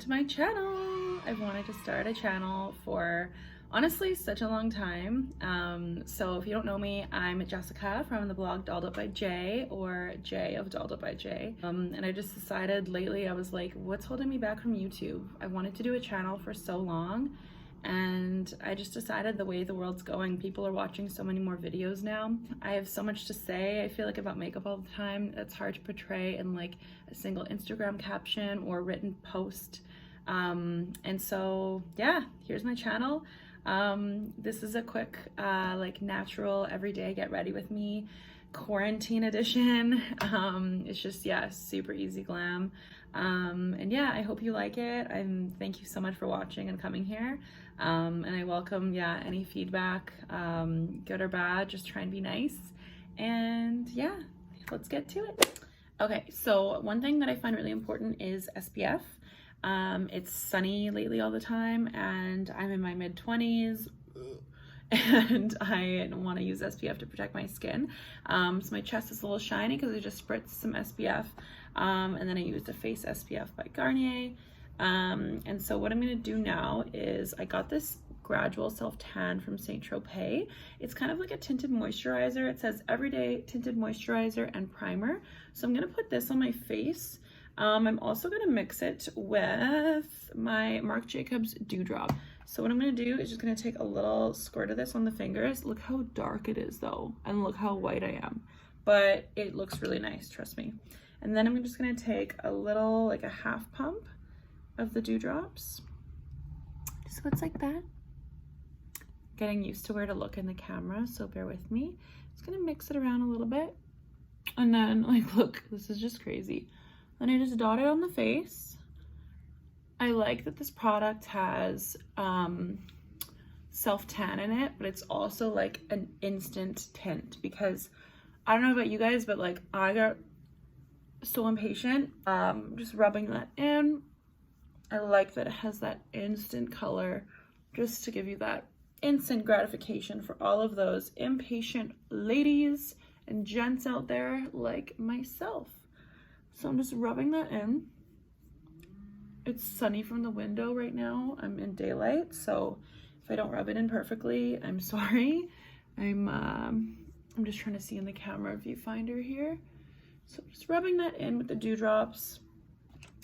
to my channel. I've wanted to start a channel for honestly such a long time. So if you don't know me, I'm Jessica from the blog Dolled Up by Jay, or Jay of Dolled Up by Jay. And I just decided lately, I was like, what's holding me back from YouTube? I wanted to do a channel for so long, and I just decided the way the world's going, people are watching so many more videos now. I have so much to say, I feel like, about makeup all the time. It's hard to portray in like a single Instagram caption or written post. And so yeah, here's my channel. This is a quick like natural everyday get ready with me quarantine edition. It's just, yeah, super easy glam. And yeah, I hope you like it. Thank you so much for watching and coming here. And I welcome, yeah, any feedback, good or bad. Just try and be nice. And yeah, let's get to it. Okay, so one thing that I find really important is SPF. It's sunny lately all the time, and I'm in my mid-20s, and I want to use SPF to protect my skin. So my chest is a little shiny because I just spritzed some SPF, and then I used a face SPF by Garnier. And so what I'm going to do now is, I got this Gradual self tan from Tropez. It's kind of like a tinted moisturizer. It says everyday tinted moisturizer and primer. So I'm going to put this on my face. I'm also going to mix it with my Marc Jacobs Dewdrop. So what I'm going to do is just going to take a little squirt of this on the fingers. Look how dark it is though, and look how white I am. But it looks really nice, trust me. And then I'm just going to take a little, like a half pump of the dewdrops. So it's like that. Getting used to where to look in the camera, so bear with me. Just going to mix it around a little bit. And then, like, look, this is just crazy. Then I just dot it on the face. I like that this product has self tan in it, but it's also like an instant tint, because I don't know about you guys, but like I got so impatient. Just rubbing that in. I like that it has that instant color, just to give you that instant gratification for all of those impatient ladies and gents out there like myself. So I'm just rubbing that in. It's sunny from the window right now. I'm in daylight, so if I don't rub it in perfectly, I'm sorry. I'm just trying to see in the camera viewfinder here. So just rubbing that in with the dewdrops.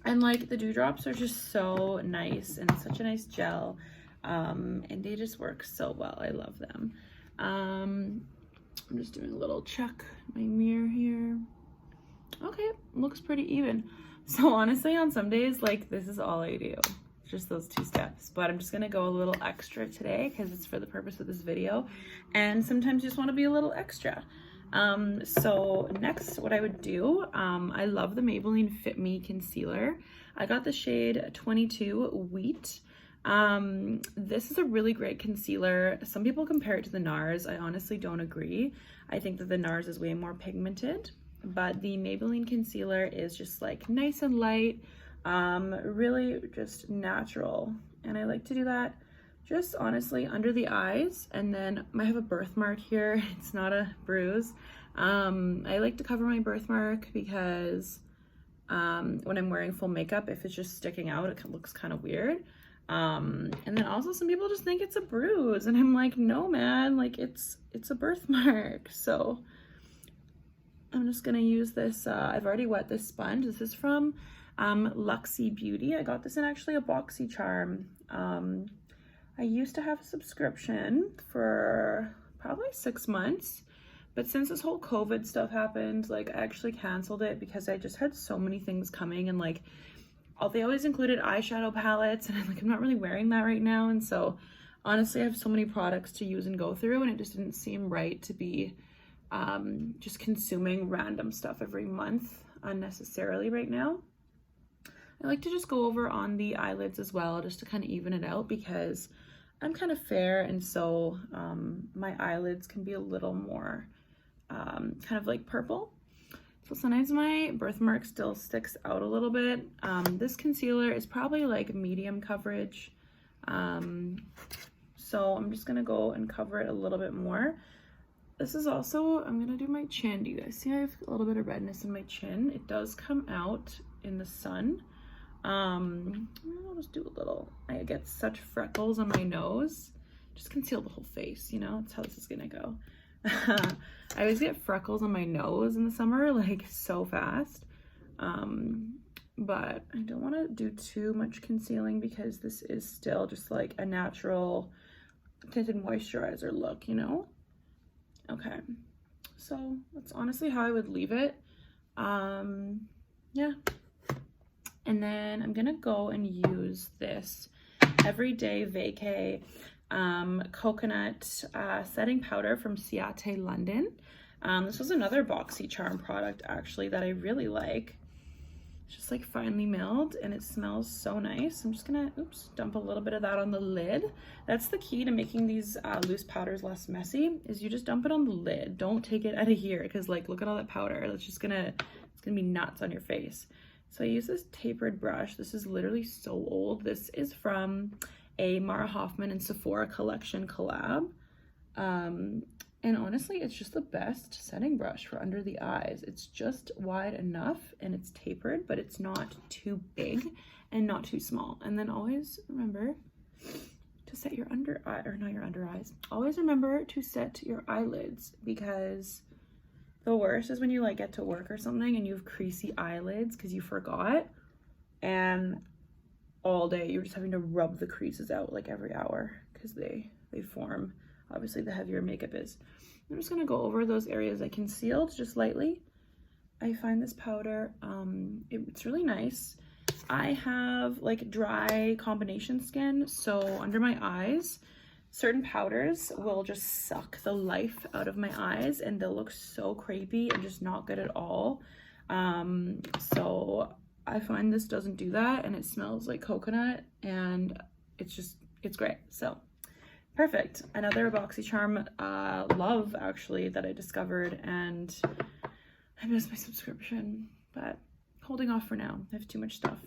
And like, the dewdrops are just so nice and such a nice gel. And they just work so well. I love them. I'm just doing a little check my mirror here. Okay, looks pretty even. So honestly, on some days, like, this is all I do, just those two steps. But I'm just gonna go a little extra today because it's for the purpose of this video, and sometimes you just want to be a little extra. So next, what I would do, I love the Maybelline Fit Me Concealer. I got the shade 22 Wheat. This is a really great concealer. Some people compare it to the NARS. I honestly don't agree. I think that the NARS is way more pigmented. But the Maybelline concealer is just like nice and light, really just natural. And I like to do that just honestly under the eyes. And then I have a birthmark here. It's not a bruise. I like to cover my birthmark because when I'm wearing full makeup, if it's just sticking out, it looks kind of weird. And then also some people just think it's a bruise, and I'm like, no man, like it's a birthmark. So I'm just gonna use this, I've already wet this sponge. This is from Luxie Beauty. I got this in actually a BoxyCharm. I used to have a subscription for probably 6 months, but since this whole COVID stuff happened, like, I actually canceled it because I just had so many things coming, and like, they always included eyeshadow palettes, and I'm not really wearing that right now. And so honestly, I have so many products to use and go through, and it just didn't seem right to be just consuming random stuff every month unnecessarily right now. I like to just go over on the eyelids as well, just to kind of even it out, because I'm kind of fair, and so my eyelids can be a little more kind of like purple. So sometimes my birthmark still sticks out a little bit. This concealer is probably like medium coverage. So I'm just gonna go and cover it a little bit more. This is also, I'm gonna do my chin. Do you guys see I have a little bit of redness in my chin? It does come out in the sun. I'll just do a little. I get such freckles on my nose. Just conceal the whole face, you know? That's how this is gonna go. I always get freckles on my nose in the summer, like so fast. But I don't want to do too much concealing because this is still just like a natural tinted moisturizer look, you know? Okay, so that's honestly how I would leave it. Yeah. And then I'm gonna go and use this Everyday Vacay coconut setting powder from Ciate, London. This was another BoxyCharm product actually that I really like. It's just like finely milled and it smells so nice. I'm just gonna, dump a little bit of that on the lid. That's the key to making these loose powders less messy, is you just dump it on the lid. Don't take it out of here, because like, look at all that powder. That's just it's gonna be nuts on your face. So I use this tapered brush. This is literally so old. This is from a Mara Hoffman and Sephora collection collab. And honestly, it's just the best setting brush for under the eyes. It's just wide enough and it's tapered, but it's not too big and not too small. And then always remember to set your under eye, or not your under eyes. Always remember to set your eyelids, because the worst is when you like get to work or something and you have creasy eyelids because you forgot, and all day you're just having to rub the creases out like every hour because they form. Obviously, the heavier makeup is. I'm just gonna go over those areas I concealed just lightly. I find this powder, it's really nice. I have like dry combination skin, so under my eyes, certain powders will just suck the life out of my eyes and they'll look so crepey and just not good at all. So I find this doesn't do that, and it smells like coconut, and it's great. So perfect. Another BoxyCharm love actually that I discovered, and I missed my subscription, but holding off for now. I have too much stuff.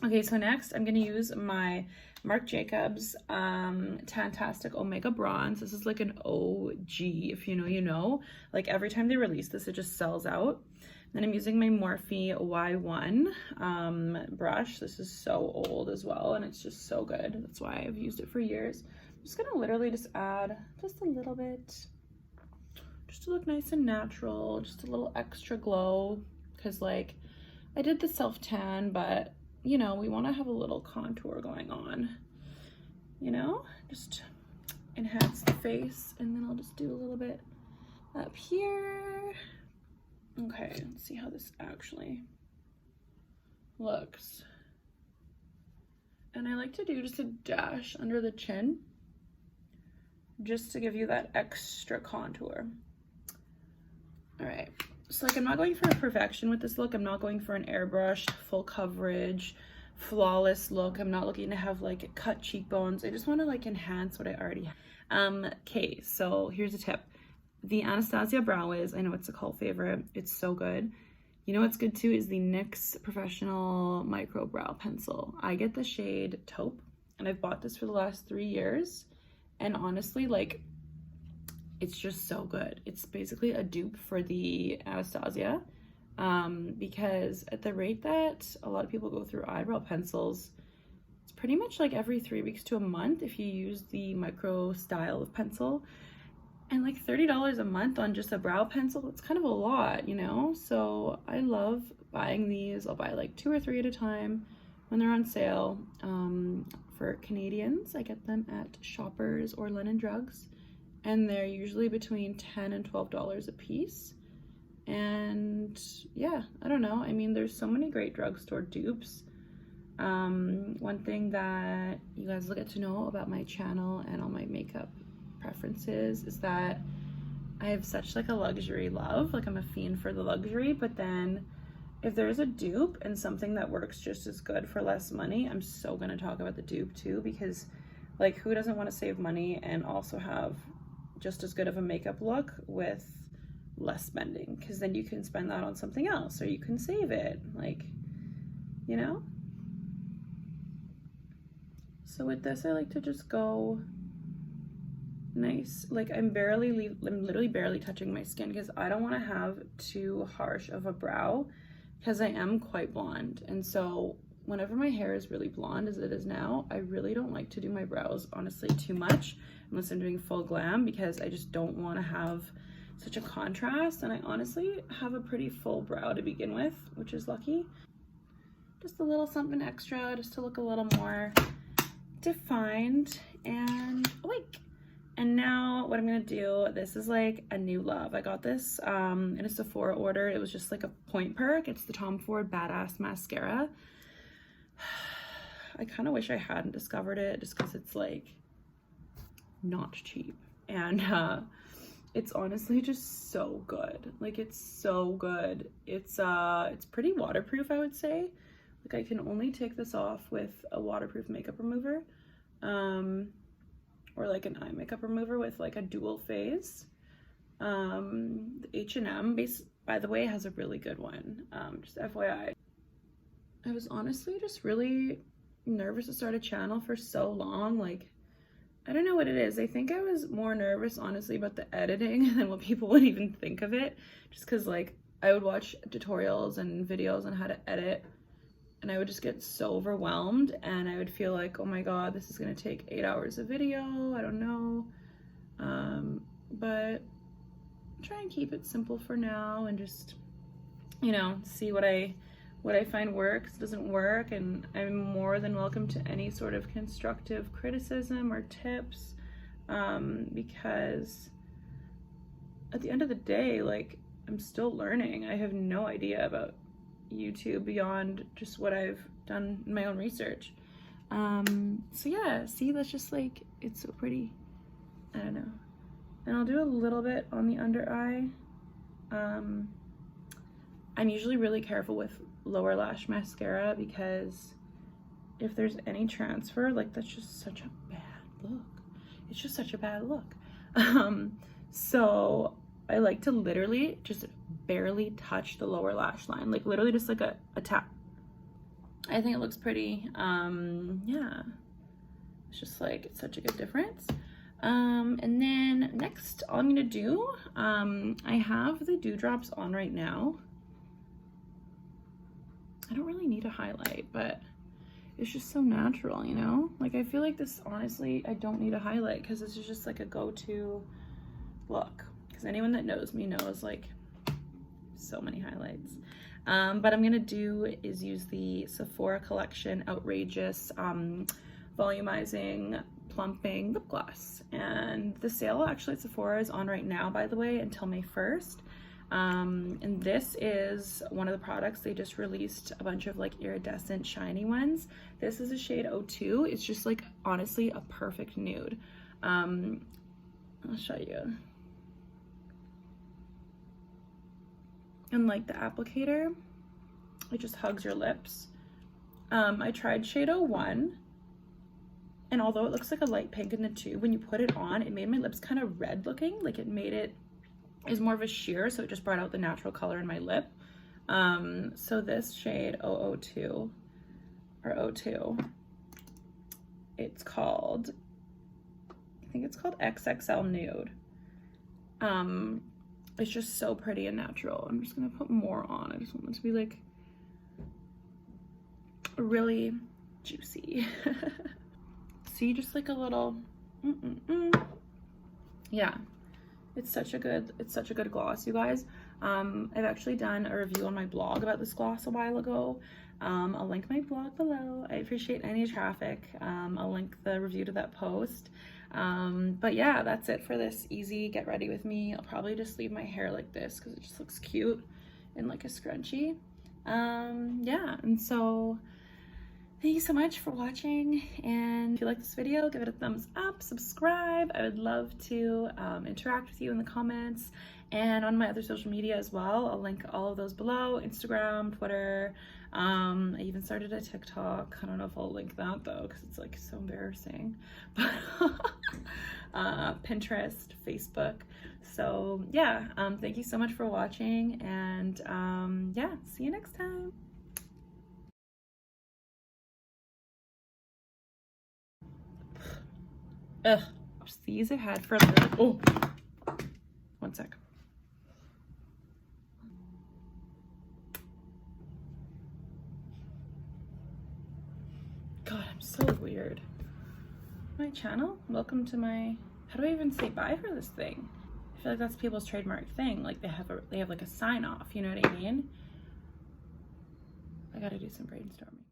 Okay, so next I'm gonna use my Marc Jacobs Tantastic Omega Bronze. This is like an OG, if you know, you know. Like every time they release this, it just sells out. Then I'm using my Morphe Y1 brush. This is so old as well, and it's just so good. That's why I've used it for years. I'm just gonna literally just add just a little bit, just to look nice and natural, just a little extra glow, because like I did the self tan, but you know, we want to have a little contour going on, you know, just enhance the face. And then I'll just do a little bit up here. Okay, let's see how this actually looks. And I like to do just a dash under the chin, just to give you that extra contour. All right. So like, I'm not going for perfection with this look. I'm not going for an airbrushed, full coverage, flawless look. I'm not looking to have like cut cheekbones. I just want to like enhance what I already have. Okay, so here's a tip. The Anastasia Brow Wiz, I know it's a cult favorite. It's so good. You know what's good too is the NYX Professional Micro Brow Pencil. I get the shade Taupe, and I've bought this for the last 3 years. And honestly, like, it's just so good. It's basically a dupe for the Anastasia, because at the rate that a lot of people go through eyebrow pencils, it's pretty much like every 3 weeks to a month if you use the micro style of pencil. And like $30 a month on just a brow pencil, it's kind of a lot, you know? So I love buying these. I'll buy like 2 or 3 at a time when they're on sale. For Canadians, I get them at Shoppers or London Drugs, and they're usually between $10 and $12 a piece. And yeah, I don't know. I mean, there's so many great drugstore dupes. One thing that you guys will get to know about my channel and all my makeup preferences is that I have such like a luxury love. Like, I'm a fiend for the luxury, but then if there's a dupe and something that works just as good for less money, I'm so gonna talk about the dupe too, because like, who doesn't want to save money and also have just as good of a makeup look with less spending? Because then you can spend that on something else, or you can save it, like, you know? So with this, I like to just go nice. Like, I'm literally barely touching my skin, because I don't want to have too harsh of a brow, because I am quite blonde. And so whenever my hair is really blonde as it is now, I really don't like to do my brows, honestly, too much unless I'm doing full glam, because I just don't want to have such a contrast. And I honestly have a pretty full brow to begin with, which is lucky. Just a little something extra just to look a little more defined and awake. And now what I'm gonna do, this is like a new love. I got this in a Sephora order. It was just like a point perk. It's the Tom Ford Badass Mascara. I kind of wish I hadn't discovered it just because it's like not cheap. And it's honestly just so good. Like, it's so good. It's pretty waterproof, I would say. Like, I can only take this off with a waterproof makeup remover. Or like an eye makeup remover with like a dual phase. The H&M base, by the way, has a really good one. Just FYI. I was honestly just really nervous to start a channel for so long. Like, I don't know what it is. I think I was more nervous, honestly, about the editing than what people would even think of it. Just because, like, I would watch tutorials and videos on how to edit, and I would just get so overwhelmed, and I would feel like, oh my god, this is gonna take 8 hours of video. I don't know. But try and keep it simple for now, and just, you know, see what I find works, doesn't work. And I'm more than welcome to any sort of constructive criticism or tips, because at the end of the day, like, I'm still learning. I have no idea about YouTube beyond just what I've done in my own research. So yeah, see, that's just like, it's so pretty. I don't know. And I'll do a little bit on the under eye. I'm usually really careful with lower lash mascara, because if there's any transfer, like, that's just such a bad look. It's just such a bad look. So I like to literally just barely touch the lower lash line, like literally just like a tap. I think it looks pretty. Yeah, it's just like, it's such a good difference. And then next, all I'm gonna do, I have the dewdrops on right now. I don't really need a highlight, but it's just so natural, you know? Like, I feel like this, honestly, I don't need a highlight, because this is just like a go-to look. Because anyone that knows me knows, like, so many highlights. But I'm gonna do is use the Sephora collection Outrageous volumizing plumping lip gloss, and the sale actually at Sephora is on right now, by the way, until May 1st. And this is one of the products. They just released a bunch of like iridescent shiny ones. This is a shade 02. It's just like, honestly, a perfect nude. I'll show you. And like the applicator, it just hugs your lips. I tried shade 01, and although it looks like a light pink in the tube, when you put it on, it made my lips kind of red looking. Like, it made it is more of a sheer, so it just brought out the natural color in my lip. So this shade 002 or 02, it's called, I think it's called XXL Nude. It's just so pretty and natural. I'm just gonna put more on. I just want it to be like really juicy. See, just like a little, yeah. It's such a good gloss, you guys. I've actually done a review on my blog about this gloss a while ago. I'll link my blog below. I appreciate any traffic. I'll link the review to that post. But yeah, that's it for this easy get ready with me. I'll probably just leave my hair like this because it just looks cute in like a scrunchie. Yeah, and so thank you so much for watching, and if you like this video, give it a thumbs up, subscribe. I would love to interact with you in the comments and on my other social media as well. I'll link all of those below: Instagram, Twitter. I even started a TikTok. I don't know if I'll link that though, because it's like so embarrassing. But Pinterest, Facebook. So yeah, thank you so much for watching, and yeah, see you next time. Ugh, these I've had for a little, oh, one sec. So weird. My channel? Welcome to my... How do I even say bye for this thing? I feel like that's people's trademark thing. Like they have like a sign off, you know what I mean? I gotta do some brainstorming.